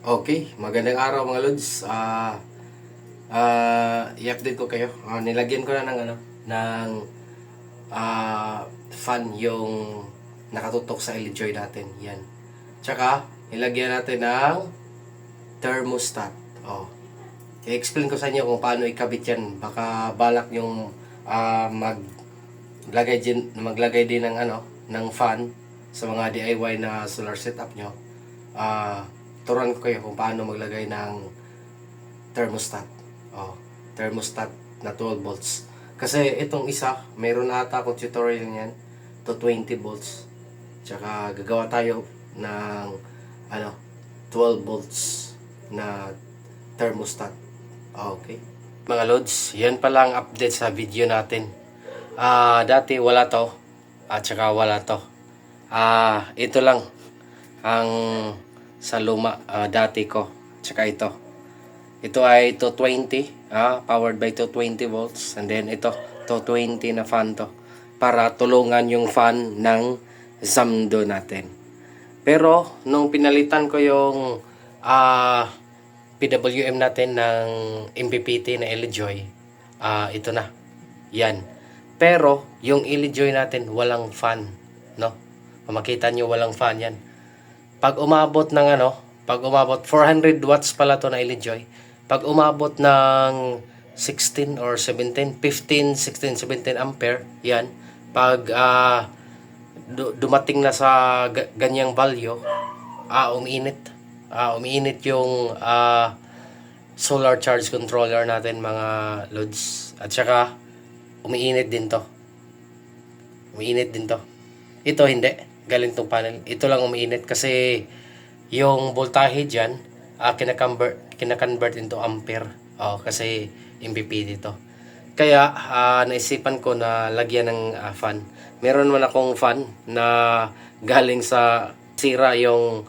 Okay, magandang araw mga lods. I-update ko kayo. Nilagyan ko na ng fan yung nakatutok sa LJoy natin. Yan. Tsaka, nilagyan natin ng thermostat. I-explain ko sa inyo kung paano ikabit yan. Baka balak yung maglagay din ng ng fan sa mga DIY na solar setup nyo. Turuan ko kayo kung paano maglagay ng thermostat. Thermostat na 12 volts. Kasi itong isa, meron ata akong tutorial niyan to 20 volts. Tsaka gagawa tayo ng 12 volts na thermostat. Okay. Mga lods, yan pala ang update sa video natin. Dati wala to at saka wala to. Ito lang ang sa luma dati ko. Tsaka ito ay 220, powered by 220 volts, and then ito 220 na fan to para tulungan yung fan ng Zamdo natin. Pero nung pinalitan ko yung PWM natin ng MPPT na LJoy, ito na. Yan. Pero yung LJoy natin walang fan, no? Makita nyo walang fan yan. Pag umabot 400 watts pala to na LJoy. Pag umabot ng 16 or 17, 15, 16, 17 ampere, yan. Pag dumating na sa ganyang value, umiinit. Umiinit yung solar charge controller natin mga loads. At saka, umiinit din to. Ito hindi. Galing tong panel. Ito lang umiinit kasi yung voltahe dyan, kinakonvert into ampere. Kasi MPP dito. Kaya, naisipan ko na lagyan ng fan. Meron man akong fan na galing sa sira yung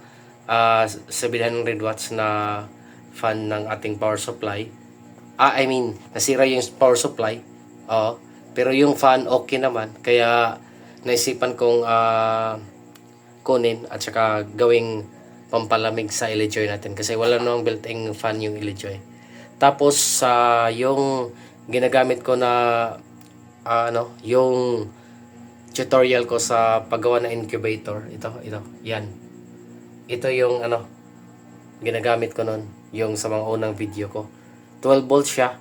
700 watts na fan ng ating power supply. Nasira yung power supply. Pero yung fan okay naman. Kaya, naisipan kong kunin at saka gawing pampalamig sa LJoy natin kasi wala namang built-in fan yung LJoy. Tapos yung ginagamit ko na yung tutorial ko sa paggawa ng incubator, ito, yan. Ito yung ginagamit ko nun, yung sa mga unang video ko. 12 volts siya.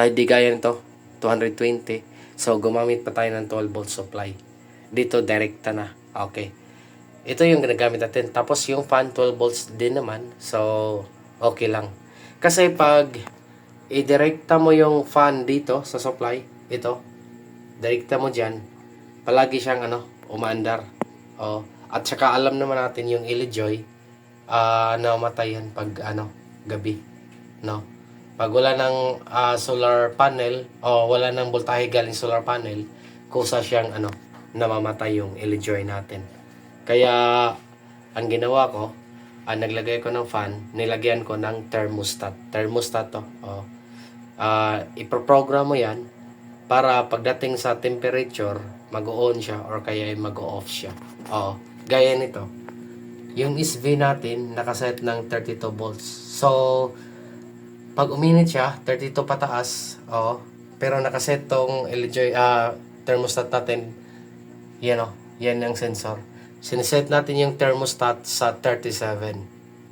Hindi gaya nito, 220. So gumamit pa tayo ng 12 volt supply. Dito direkta na. Okay. Ito yung ginagamit natin. Tapos yung fan 12 volts din naman. So okay lang. Kasi pag i-direkta mo yung fan dito sa supply, ito, direkta mo dyan, palagi siyang umaandar. At saka alam naman natin yung LJoy namatay yan pag gabi, no? Pag wala ng solar panel o wala ng voltahe galing solar panel, kusa siyang namamatay yung LJoy natin. Kaya ang ginawa ko, naglagay ko ng fan, nilagyan ko ng thermostat. Thermostat to. Iproprogram mo yan para pagdating sa temperature, mag-on siya or kaya mag-off siya. Gaya nito. Yung SV natin nakaset ng 32 volts. So, pag uminit siya, 32 pataas, pero nakaset tong LJoy thermostat natin, yan ang sensor. Sineset natin yung thermostat sa 37. 5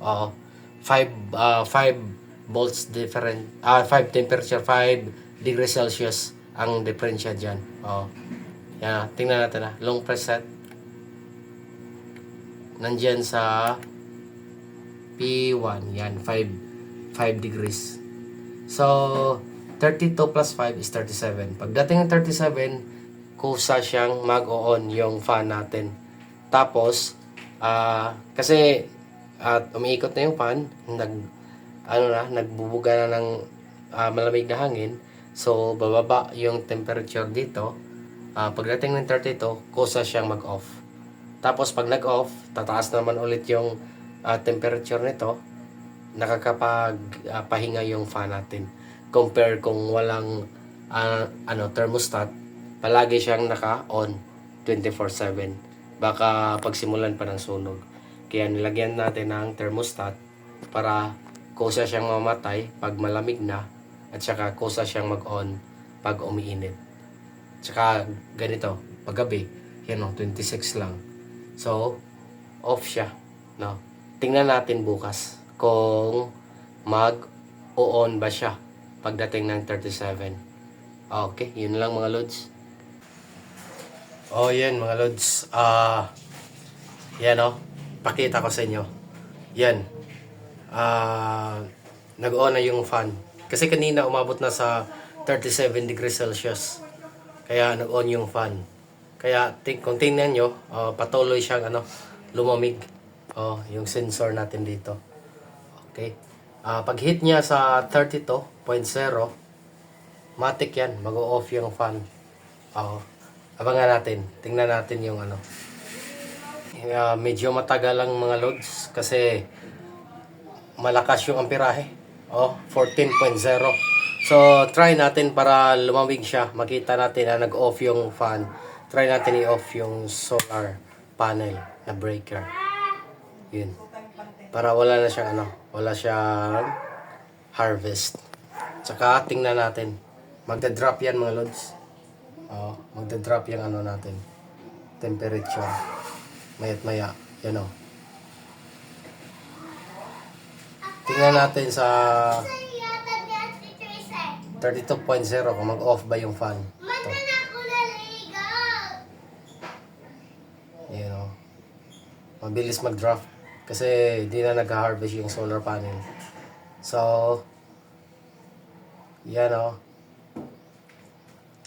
volts different, 5 temperature, 5 degrees Celsius ang diferensya dyan. Yan, tingnan natin long preset. Nandyan sa P1, yan, 5 degrees. So, 32 plus 5 is 37. Pagdating ng 37, kusa siyang mag-on yung fan natin. Tapos, kasi umiikot na yung fan, nagbubuga na ng malamig na hangin. So, bababa yung temperature dito. Pagdating ng 32, kusa siyang mag-off. Tapos, pag nag-off, tataas naman ulit yung temperature nito. Nakakapagpahinga yung fan natin. Compare kung walang thermostat, palagi siyang naka-on 24/7. Baka pagsimulan pa ng sunog. Kaya nilagyan natin ng thermostat para kusa siyang mamatay pag malamig na at saka kusa siyang mag-on pag umiinit. Tsaka ganito, paggabi, yan o, 26 lang. So, off siya. No? Tingnan natin bukas kung mag-on ba siya pagdating ng 37. Okay, yun lang mga lods. Oh, yan mga lods. Yan o, pakita ko sa inyo. Yan. Nag-on na yung fan. Kasi kanina umabot na sa 37 degrees Celsius. Kaya nag-on yung fan. Kaya kung tingnan nyo, patuloy siyang lumamig. Yung sensor natin dito. Okay. Pag hit niya sa 32.0, matik yan. Mag-off yung fan. Abangan natin. Tingnan natin yung medyo matagal lang mga loads kasi malakas yung amperahe. 14.0. So, try natin para lumamig siya. Makita natin na nag-off yung fan. Try natin i-off yung solar panel na breaker. Yun. Para wala na siyang wala siyang harvest. Tsaka tingnan natin. Magda-drop yan mga lods. Magda-drop yung natin. Temperature. Mayat maya. Yan o. Tingnan natin sa 32.0 kung mag-off ba yung fan. Ito. Yan o. Mabilis mag-drop. Kasi di na nag-harvest yung solar panel. So, yan o.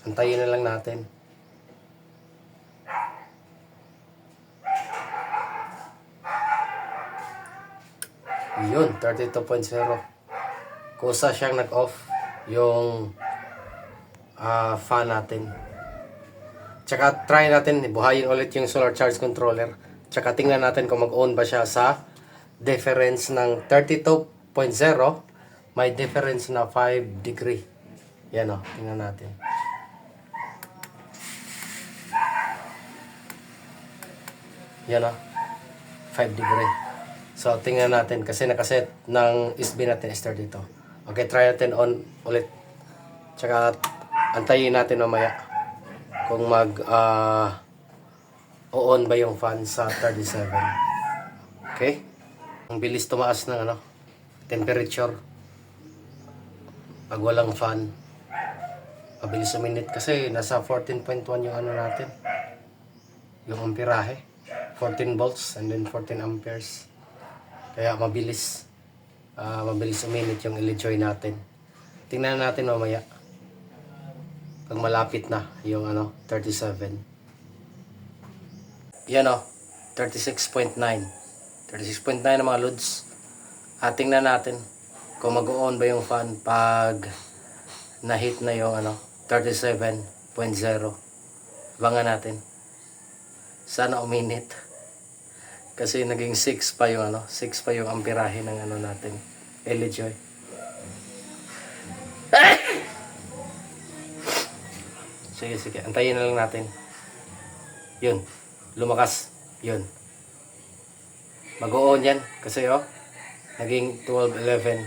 Antayin na lang natin. Yun, 32.0. Kusa siyang nag-off yung fan natin. Tsaka try natin, buhayin ulit yung solar charge controller. Tsaka tingnan natin kung mag-on ba siya sa difference ng 32.0. May difference na 5 degree. Yan o, tingnan natin. Yan o, 5 degree. So, tingnan natin kasi nakaset ng SB natin is 32. Okay, try natin on ulit. Tsaka antayin natin mamaya kung on ba yung fan sa 37. Okay? Ang bilis tumaas ng temperature pag walang fan. Mabilis uminit kasi nasa 14.1 yung natin. Yung amperahe. 14 volts and then 14 amperes. Kaya mabilis uminit yung LEDjoy natin. Tingnan natin mamaya pag malapit na yung 37. Yan o, 36.9. 36.9 na mga loads. Tingnan natin kung mag-on ba yung fan pag na-hit na yung 37.0. Abangan natin. Sana uminit. Kasi naging 6 pa yung 6 pa yung amperahe ng natin. LEDjoy. Sige. Antayin na lang natin. Yun. Lumakas. Yun. Mag-on yan. Kasi naging 12:11.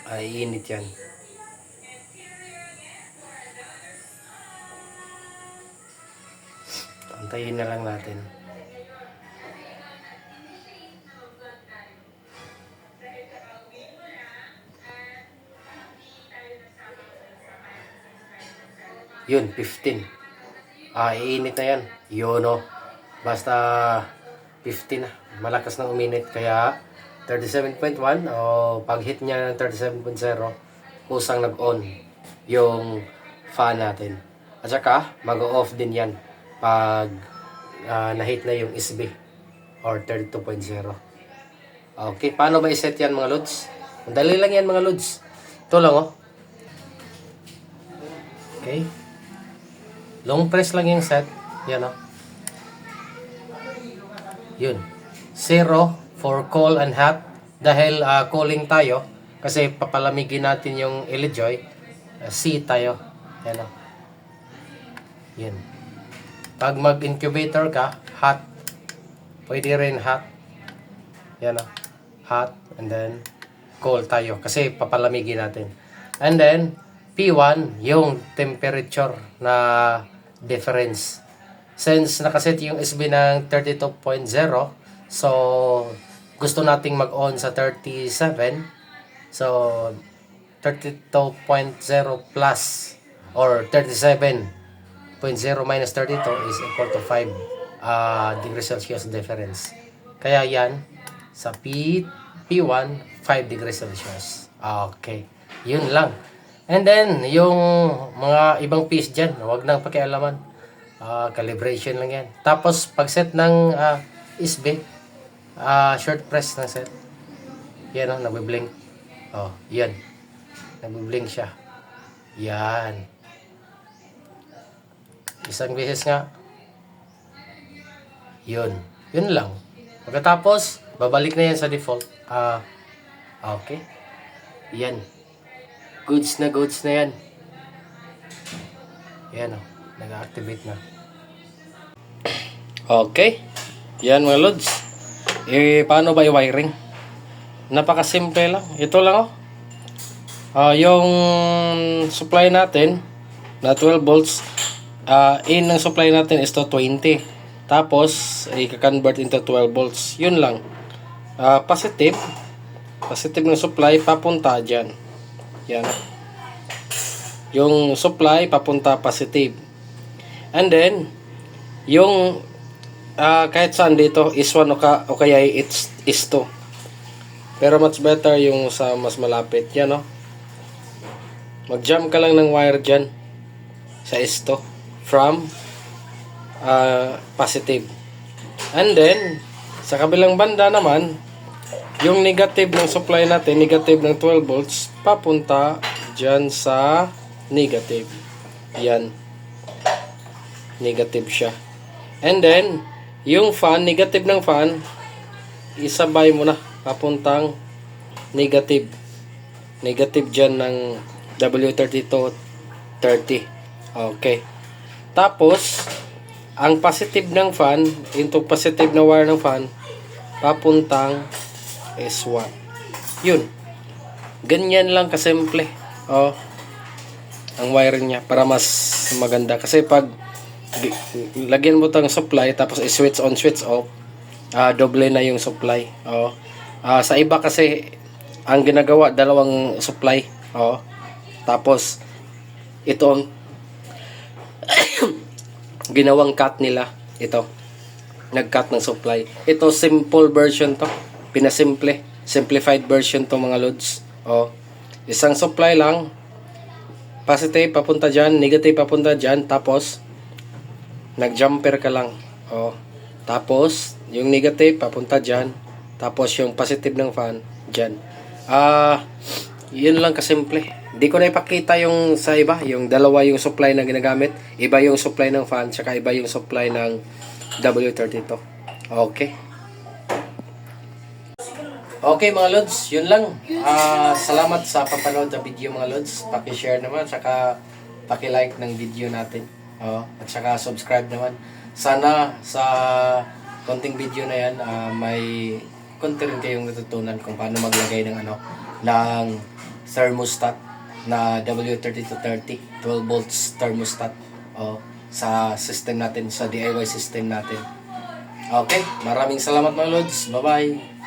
Ay, init yan. Antayin na lang natin. Yun, 15. Iinit na yan. Yun o. Basta 15 na. Malakas na uminit. Kaya 37.1 pag hit niya ng 37.0, kusang nag-on yung fan natin. At saka, mag-off din yan pag na-hit na yung SB or 32.0. Okay, paano ba i-set yan mga lods? Madali lang yan mga lods. Ito lang Okay. Long press lang yung set. Yan Yun. 0 for cold and hot. Dahil cooling tayo. Kasi papalamigin natin yung LEDjoy. C tayo. Yan Yun. Pag mag-incubator ka, hot. Pwede rin hot. Yan hot, and then cold tayo kasi papalamigin natin. And then P1 yung temperature na difference. Since nakaset yung SB ng 32.0, so gusto nating mag-on sa 37. So 32.0 plus or 37.0 minus 32 is equal to 5 degrees Celsius difference. Kaya yan, sa P1, 5 degrees Celsius. Okay, yun lang. And then, yung mga ibang piece dyan, huwag nang pakialaman. Calibration lang yan. Tapos, pag-set ng SB, short press ng set. Yan o, nabiblink. Yan. Nabiblink siya. Yan. Isang beses nga. Yun. Yun lang. Pagkatapos, babalik na yan sa default. Okay. Yan. Goods na yan. Yan o. Nag-activate na. Okay. Yan mga lods. Paano ba i-wiring? Napakasimple lang. Ito lang yung supply natin na 12 volts. In ng supply natin is to 20. Tapos, i-convert into 12 volts. Yun lang. Positive ng supply papunta dyan. Yan. Yung supply papunta positive. And then, yung kahit saan dito is 1 o kaya it's is 2. Pero much better yung sa mas malapit. Yan mag-jump ka lang ng wire dyan sa is 2 from positive. And then, sa kabilang banda naman, yung negative ng supply natin, negative ng 12 volts, papunta dyan sa negative. Yan. Negative siya. And then, yung fan, negative ng fan, isabay mo na, papuntang negative. Negative dyan ng W3230. Okay. Tapos, ang positive ng fan, into positive na wire ng fan, papuntang S1. Yun. Ganyan lang kasimple. Ang wiring niya para mas maganda. Kasi pag lagyan mo tang supply, tapos i-switch on, switch off, doble na yung supply. Sa iba kasi, ang ginagawa, dalawang supply. Tapos, ito ang ginawang cut nila. Ito. Nag-cut ng supply. Ito, simple version to. Pinasimple. Simplified version to mga loads. Isang supply lang. Positive papunta dyan. Negative papunta dyan. Tapos, nag-jumper ka lang. Tapos, yung negative papunta dyan. Tapos, yung positive ng fan dyan. Yun lang kasimple. Di ko na ipakita yung sa iba, yung dalawa yung supply na ginagamit. Iba yung supply ng fan, tsaka iba yung supply ng W32. Okay. Okay mga lods, yun lang. Salamat sa papanood sa video mga lods. Paki-share naman, tsaka paki-like ng video natin. At tsaka subscribe naman. Sana sa konting video na yan, may konti rin kayong natutunan kung paano maglagay ng ng thermostat na W3230 12 volts thermostat sa system natin, sa DIY system natin. Okay, maraming salamat mga lods. Bye bye.